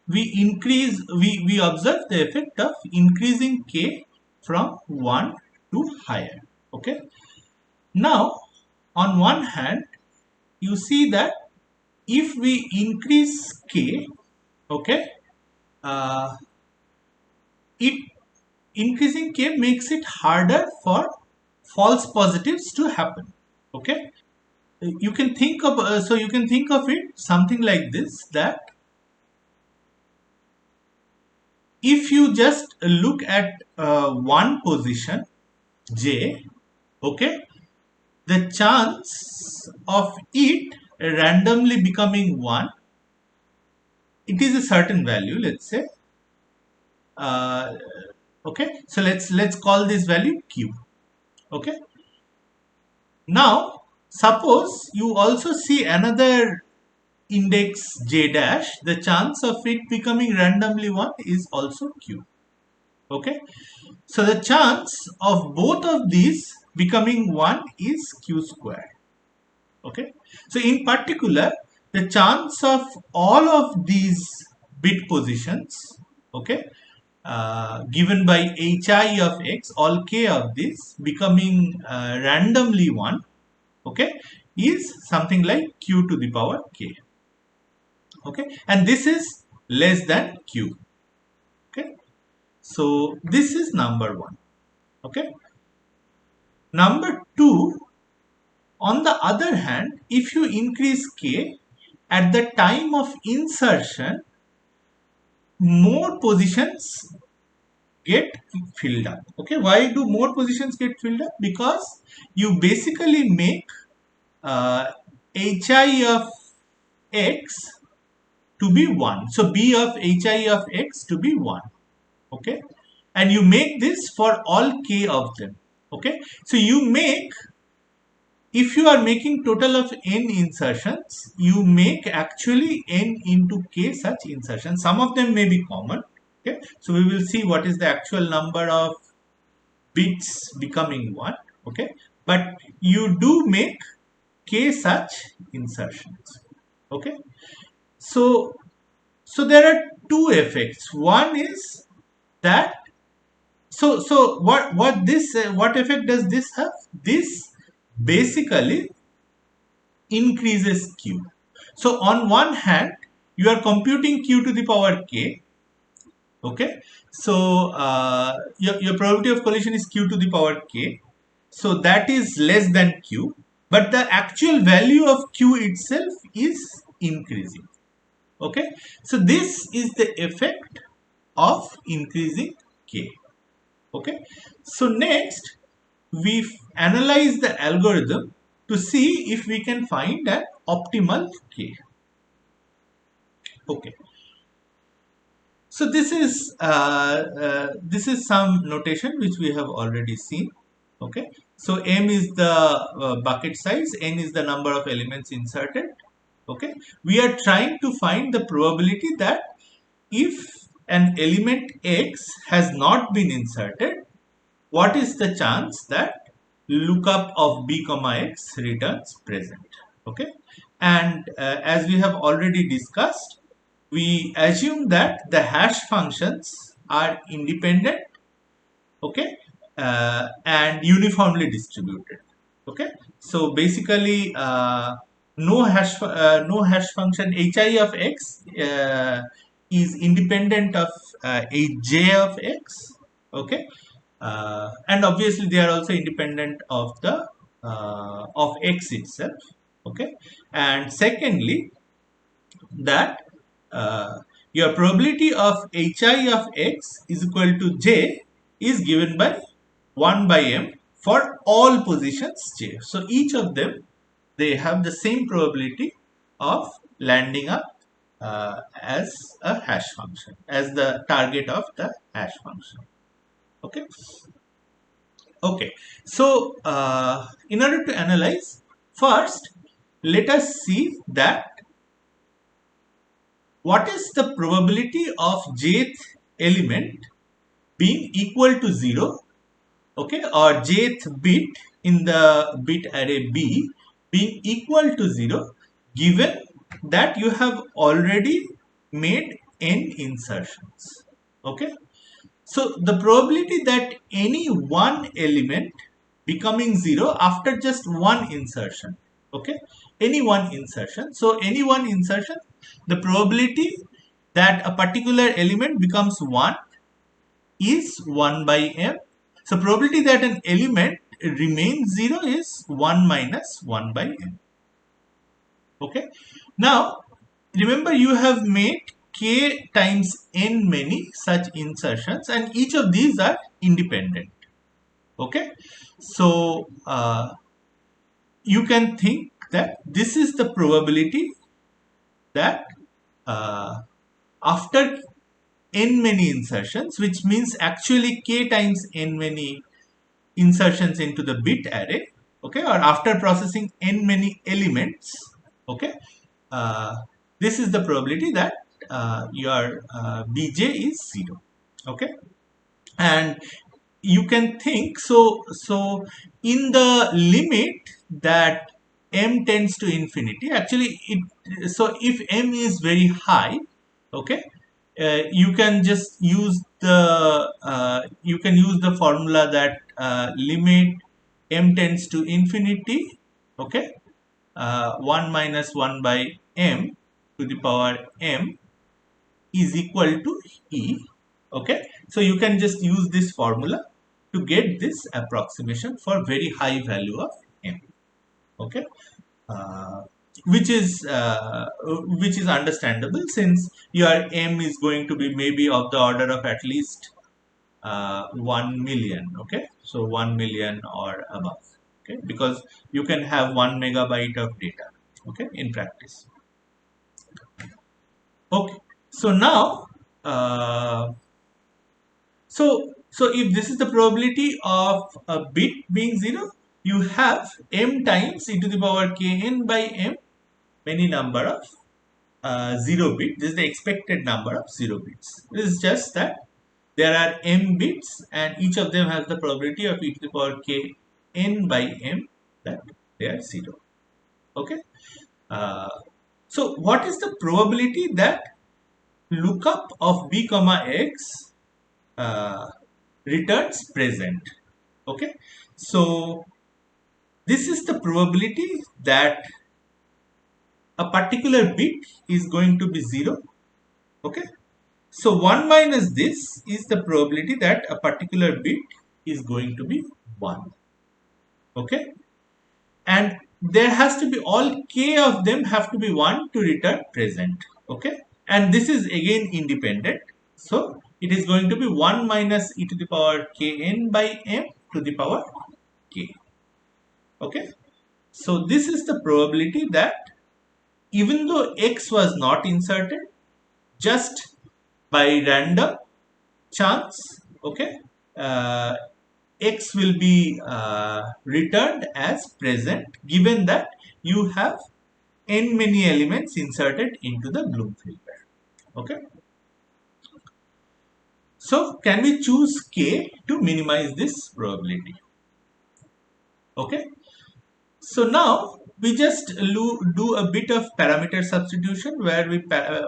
we observe the effect of increasing k from 1 to higher. Okay. Now, on one hand, you see that if we increase k, okay, uh, it increasing k makes it harder for false positives to happen. Okay, you can think of so you can think of it something like this, that if you just look at one position j, okay, the chance of it randomly becoming 1, it is a certain value, let's say, uh, okay, so let's call this value q. Okay, now suppose you also see another index j dash, the chance of it becoming randomly 1 is also q. Okay, so the chance of both of these becoming 1 is q square. Okay, so in particular, the chance of all of these bit positions, okay, given by hi of x, all k of this becoming randomly 1, okay, is something like q to the power k. Okay, and this is less than q. Okay, so this is number 1. Okay, number 2, on the other hand, if you increase k at the time of insertion, more positions get filled up. Okay, why do more positions get filled up? Because you basically make hi of x to be 1. So b of hi of x to be 1. Okay, and you make this for all k of them. Okay, so you make, if you are making total of n insertions, you make actually n into k such insertions. Some of them may be common. Okay, so we will see what is the actual number of bits becoming 1. Okay, but you do make k such insertions. Okay, so there are two effects. One is that, what effect does this have? This basically increases q. So on one hand, you are computing q to the power k. Okay, so your probability of collision is q to the power k. So that is less than q, but the actual value of q itself is increasing. Okay, so this is the effect of increasing k. Okay, so next we analyze the algorithm to see if we can find an optimal k. Okay, so this is some notation which we have already seen. Okay, so m is the bucket size, n is the number of elements inserted. Okay, we are trying to find the probability that if an element x has not been inserted, what is the chance that lookup of b comma x returns present. Okay, and as we have already discussed, we assume that the hash functions are independent, okay, and uniformly distributed. Okay, so basically no hash function hi of x is independent of j of x. Okay, and obviously they are also independent of the of x itself. Okay, and secondly, that your probability of hi of x is equal to j is given by 1 by m for all positions j. So each of them, they have the same probability of landing up as a hash function, as the target of the hash function. Okay. Okay. So in order to analyze, first let us see that what is the probability of jth element being equal to 0, okay, or jth bit in the bit array b being equal to 0, given that you have already made n insertions. Okay, so the probability that any one element becoming 0 after just one insertion. Okay, any one insertion. So any one insertion, the probability that a particular element becomes 1 is 1 by m. So probability that an element remains 0 is 1 minus 1 by m. Okay. Now remember, you have made k times n many such insertions, and each of these are independent. Okay. So you can think that this is the probability that after n many insertions, which means actually k times n many insertions into the bit array, okay, or after processing n many elements, okay, this is the probability that your bj is 0. Okay, and you can think, so in the limit that m tends to infinity, actually it, so if m is very high, okay, you can just use the formula that limit m tends to infinity, okay, 1 minus 1 by m to the power m is equal to e. Okay, so you can just use this formula to get this approximation for very high value of m. Okay, uh, which is understandable, since your m is going to be maybe of the order of at least 1 million. Okay, so 1 million or above. Okay, because you can have 1 megabyte of data, okay, in practice. Okay, so now so if this is the probability of a bit being 0, you have m times e to the power kn by m many number of 0 bit. This is the expected number of 0 bits. This is just that there are m bits and each of them has the probability of e to the power k n by m that they are 0. Okay. So what is the probability that lookup of b comma x returns present? Okay. So this is the probability that a particular bit is going to be 0. Okay. So 1 minus this is the probability that a particular bit is going to be 1. Okay. And there has to be, all k of them have to be 1 to return present. Okay. And this is again independent. So it is going to be 1 minus e to the power kn by m to the power k. Okay. So this is the probability that even though x was not inserted, just by random chance, okay, x will be returned as present, given that you have n many elements inserted into the Bloomfield pair. Okay. So can we choose k to minimize this probability? Okay. So now we just do a bit of parameter substitution, where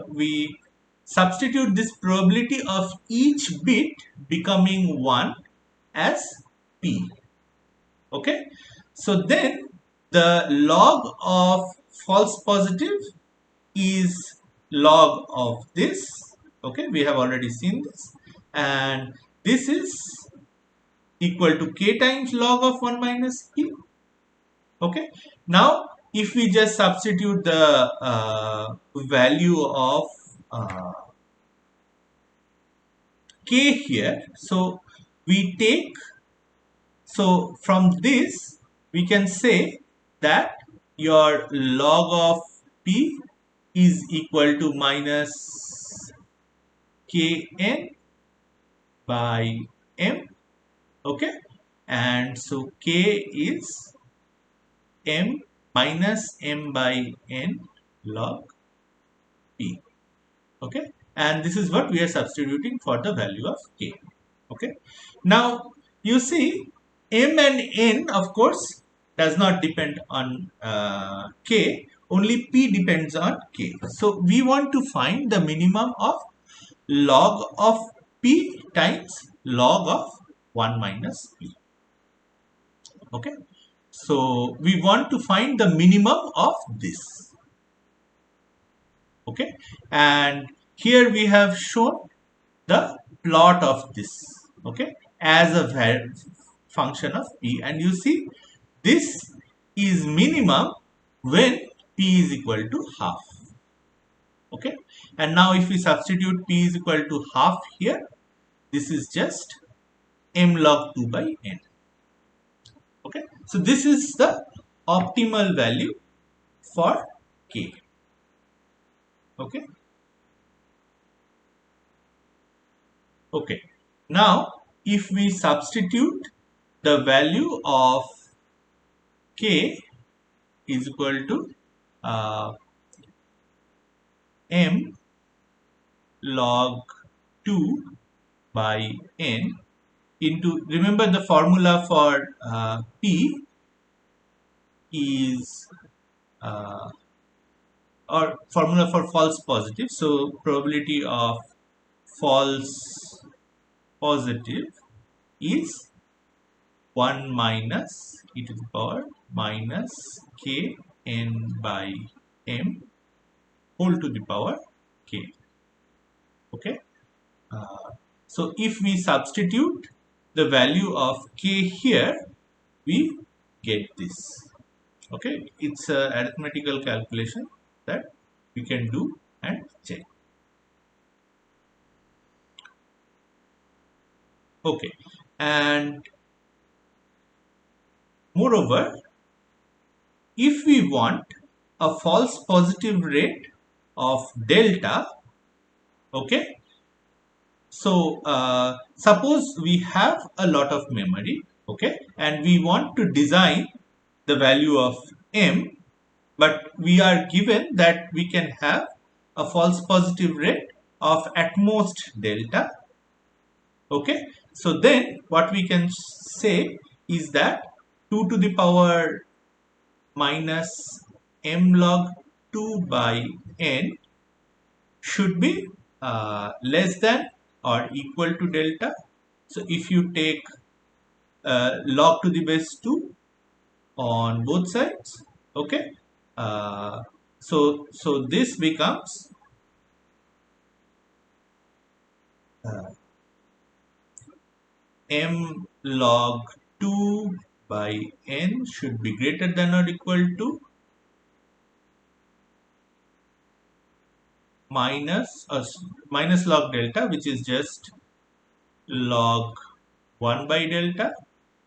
we substitute this probability of each bit becoming 1 as p. Okay. So then the log of false positive is log of this. Okay, we have already seen this, and this is equal to k times log of 1 minus p. Okay, now if we just substitute the value of k here, so we take, so from this we can say that your log of p is equal to minus kn by m. Okay, and so k is m minus m by n log p. Okay, and this is what we are substituting for the value of k. Okay, now you see m and n, of course, does not depend on k, only p depends on k. So we want to find the minimum of log of p times log of 1 minus p. Okay, so we want to find the minimum of this. Okay, and here we have shown the plot of this, okay, as a function of p, and you see this is minimum when p is equal to half. Okay, and now if we substitute p is equal to half here, this is just m log 2 by n. Okay, so this is the optimal value for k. Okay, okay, now if we substitute the value of k is equal to m log 2 by n into, remember the formula for p is or formula for false positive, so probability of false positive is 1 minus e to the power minus k n by m whole to the power k. Okay, so if we substitute the value of k here, we get this. Okay, it's a arithmetical calculation that we can do and check. Okay, and moreover, if we want a false positive rate of delta, okay, so suppose we have a lot of memory, okay, and we want to design the value of m, but we are given that we can have a false positive rate of at most delta. Okay, so then what we can say is that 2 to the power minus m log 2 by n should be less than or equal to delta. So if you take log to the base 2 on both sides, okay, so this becomes m log 2 by n should be greater than or equal to minus log delta, which is just log 1 by delta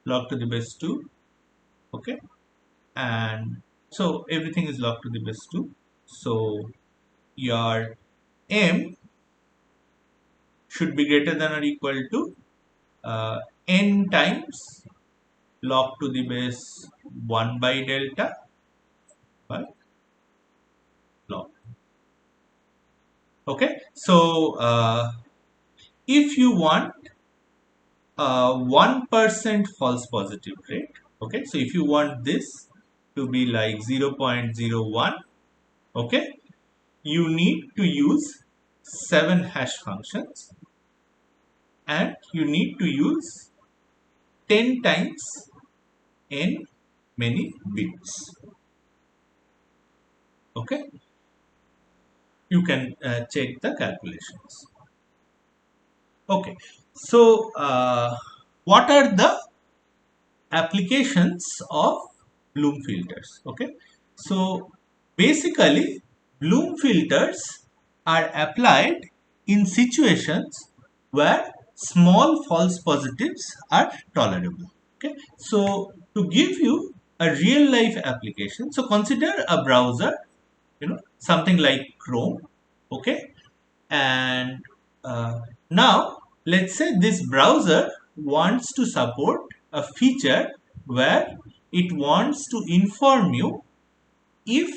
log to the base 2. Okay, and so everything is log to the base 2, so your m should be greater than or equal to n times log to the base 1 by delta by log. Okay, so if you want 1% false positive rate, okay, so if you want this to be like 0.01, okay, you need to use 7 hash functions and you need to use 10 times n many bits. Okay, you can check the calculations. Okay, so what are the applications of Bloom filters? Okay, so basically Bloom filters are applied in situations where small false positives are tolerable. Okay, so to give you a real life application, so consider a browser, something like Chrome. Okay, and now let's say this browser wants to support a feature where it wants to inform you if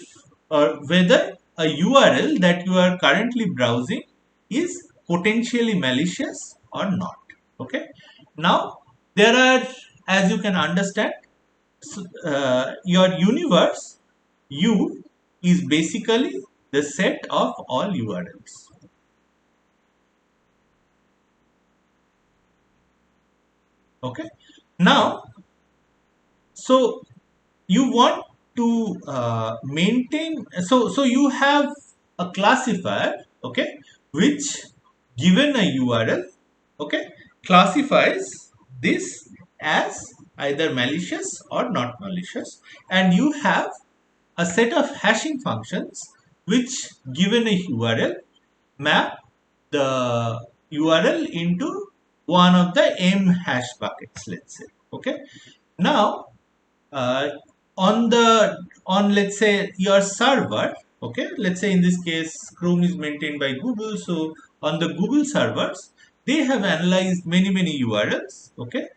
or whether a URL that you are currently browsing is potentially malicious or not. Okay, now there are, as you can understand, your universe U is basically the set of all URLs. Okay. Now, so you want to maintain, so you have a classifier, okay, which given a URL, okay, classifies this as either malicious or not malicious, and you have a set of hashing functions which given a URL map the URL into one of the M hash buckets, let's say. Okay. Now, uh, on let's say your server, okay, let's say in this case Chrome is maintained by Google, so on the Google servers they have analyzed many URLs, okay,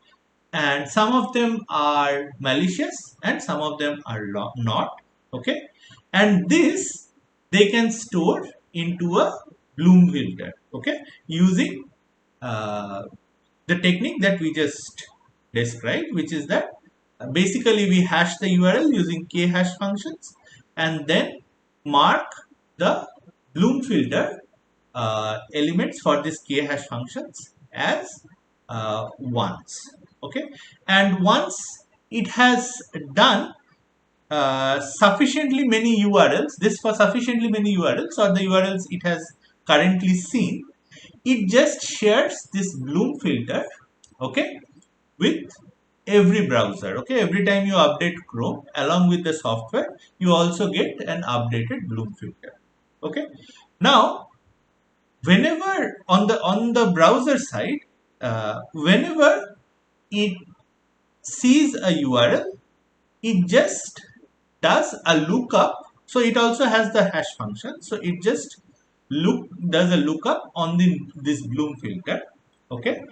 and some of them are malicious and some of them are not, okay, and this they can store into a Bloom filter, okay, using uh, the technique that we just described, which is that basically we hash the URL using k-hash functions and then mark the Bloom filter elements for this k-hash functions as ones. Okay, and once it has done sufficiently many URLs, this for sufficiently many URLs or the URLs it has currently seen, it just shares this Bloom filter, okay, with every browser. Okay, every time you update Chrome along with the software, you also get an updated Bloom filter. Okay, now whenever on the browser side, whenever it sees a URL, it just does a lookup. So it also has the hash function. So it just does a lookup on the this Bloom filter. Okay,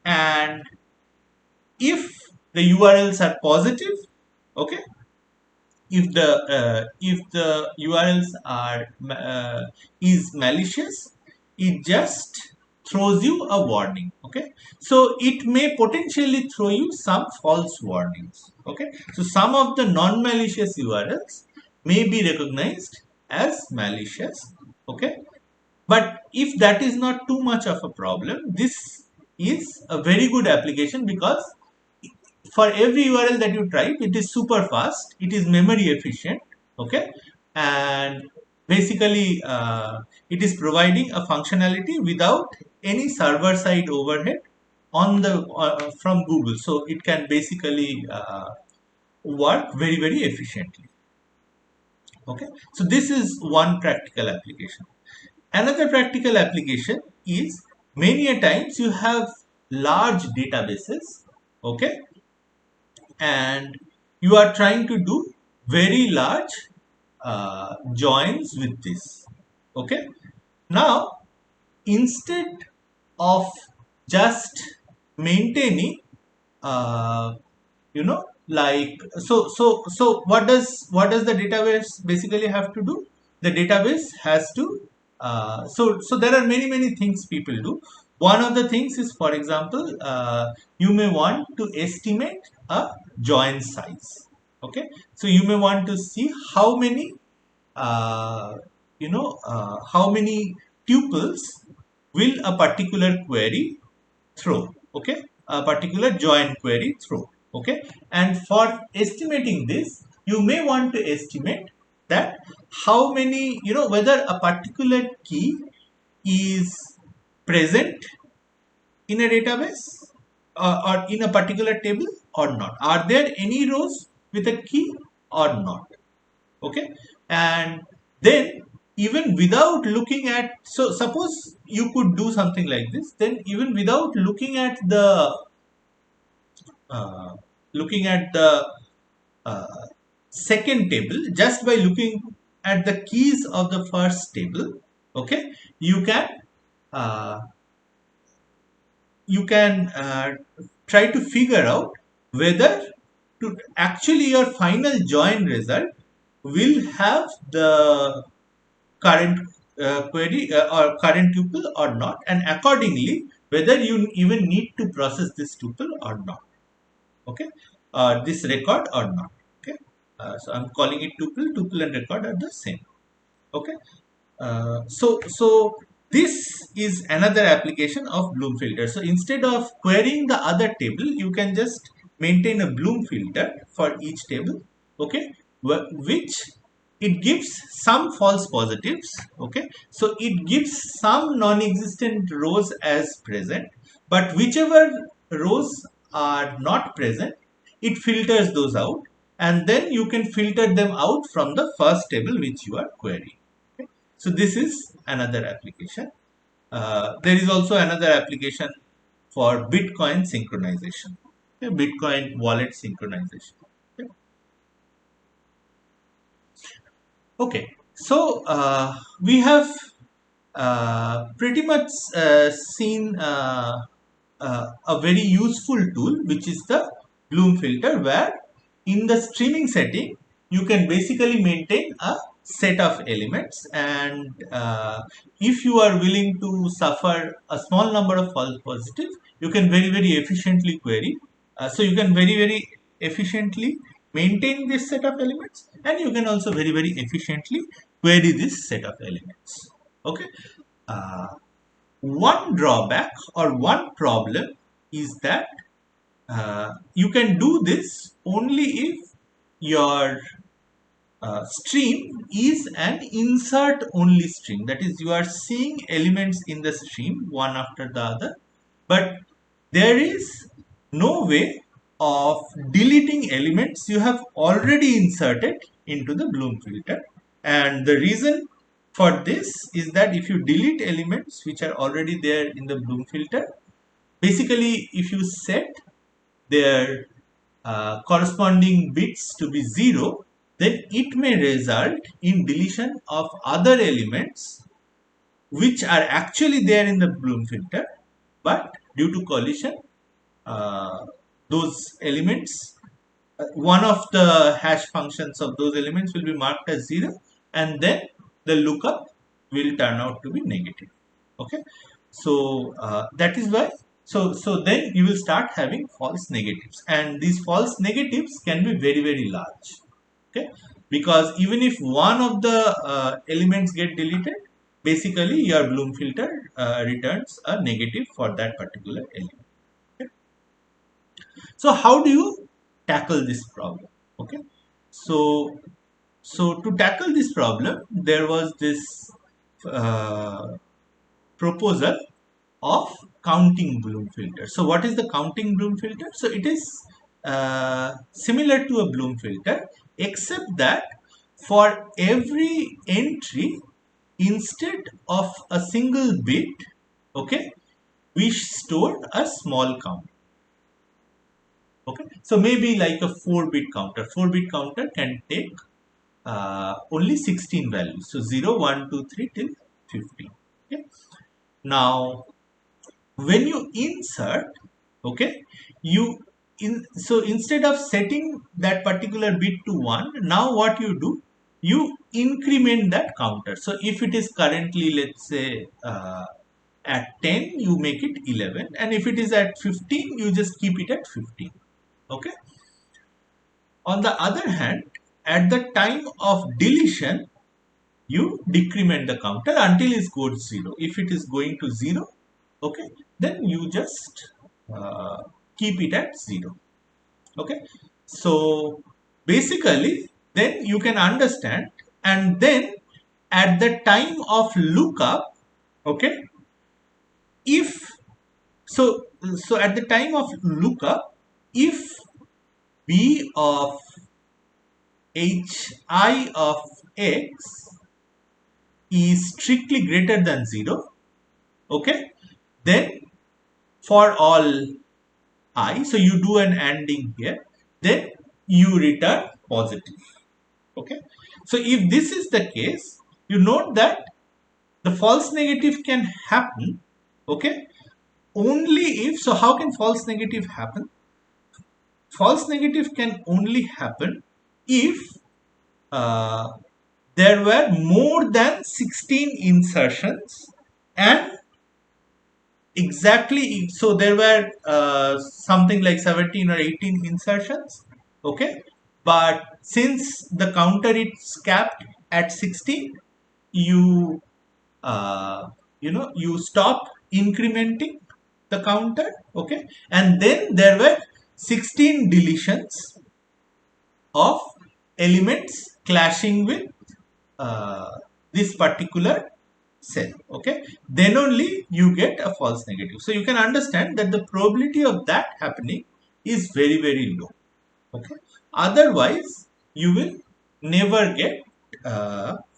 and if the URLs are positive, okay, if the URLs are is malicious, it just throws you a warning. Okay, so it may potentially throw you some false warnings. Okay, so some of the non-malicious URLs may be recognized as malicious. Okay, but if that is not too much of a problem, this is a very good application because for every URL that you type, it is super fast, it is memory efficient, okay, and basically it is providing a functionality without any server side overhead on the from Google, so it can basically work very efficiently. Okay, so this is one practical application. Another practical application is many a times you have large databases, okay, and you are trying to do very large joins with this. Okay, now instead of just maintaining you know, like, so what does the database basically have to do? The database has to so there are many things people do. One of the things is, for example, you may want to estimate a join size. Okay, so you may want to see how many how many tuples will a particular query throw. Okay, a particular join query throw. Okay, and for estimating this, you may want to estimate that how many, you know, whether a particular key is present in a database or in a particular table or not. Are there any rows with a key or not? Okay, and then even without looking at, so suppose you could do something like this, then even without uh, looking at the uh, second table, just by looking at the keys of the first table, okay, you can uh, try to figure out whether to actually your final join result will have the current query or current tuple or not, and accordingly whether you even need to process this tuple or not. Okay, this record or not. Okay, so I'm calling it tuple. Tuple and record are the same. Okay, so this is another application of Bloom filter. So instead of querying the other table, you can just maintain a Bloom filter for each table, okay, which it gives some false positives, okay. So it gives some non-existent rows as present, but whichever rows are not present, it filters those out, and then you can filter them out from the first table which you are querying. So this is another application. There is also another application for Bitcoin synchronization, okay, Bitcoin wallet synchronization. Okay, okay. So we have pretty much seen a very useful tool, which is the Bloom filter, where in the streaming setting you can basically maintain a set of elements, and if you are willing to suffer a small number of false positives, you can very efficiently query. So you can very efficiently maintain this set of elements, and you can also very efficiently query this set of elements. Okay. uh, One drawback or one problem is that you can do this only if your stream is an insert only stream. That is, you are seeing elements in the stream one after the other, but there is no way of deleting elements you have already inserted into the Bloom filter. And the reason for this is that if you delete elements which are already there in the Bloom filter, basically if you set their corresponding bits to be 0, then it may result in deletion of other elements which are actually there in the Bloom filter, but due to collision, uh, those elements, one of the hash functions of those elements will be marked as 0, and then the lookup will turn out to be negative. Okay, so that is why, so then you will start having false negatives, and these false negatives can be very large. Okay, because even if one of the elements get deleted, basically your Bloom filter returns a negative for that particular element. Okay? So how do you tackle this problem? Okay, so to tackle this problem, there was this uh, proposal of counting Bloom filter. So what is the counting Bloom filter? So it is similar to a Bloom filter, except that for every entry, instead of a single bit, okay, we stored a small count. Okay, so maybe like a 4-bit counter. 4-bit counter can take only 16 values. So 0, 1, 2, 3 till 15. Okay. Now, when you insert, okay, so instead of setting that particular bit to 1, now what you do, you increment that counter. So if it is currently, let's say, at 10, you make it 11, and if it is at 15, you just keep it at 15. Okay. On the other hand, at the time of deletion, you decrement the counter until it goes 0. If it is going to 0, okay, then you just keep it at 0. Okay, so basically, then you can understand, and then at the time of lookup, okay, if so at the time of lookup, if b of hi of x is strictly greater than 0, okay, then for all I, so you do an ANDing here, then you return positive. Okay, so if this is the case, you note that the false negative can happen, okay, only if, so how can false negative happen? False negative can only happen if uh, there were more than 16 insertions, and exactly, so there were something like 17 or 18 insertions, okay, but since the counter is capped at 16, you uh, you stop incrementing the counter, okay, and then there were 16 deletions of elements clashing with uh, this particular cell, okay, then only you get a false negative. So you can understand that the probability of that happening is very, very low, okay. Otherwise you will never get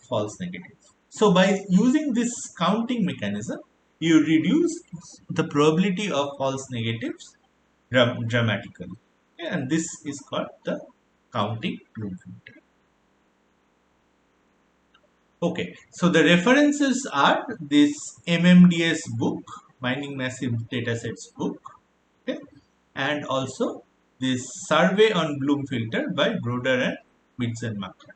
false negative. So by using this counting mechanism, you reduce the probability of false negatives dramatically, and this is called the counting Bloom filter. Okay, so the references are this MMDS book, Mining Massive Datasets book, okay, and also this survey on Bloom filter by Broder and Mitzenmacher.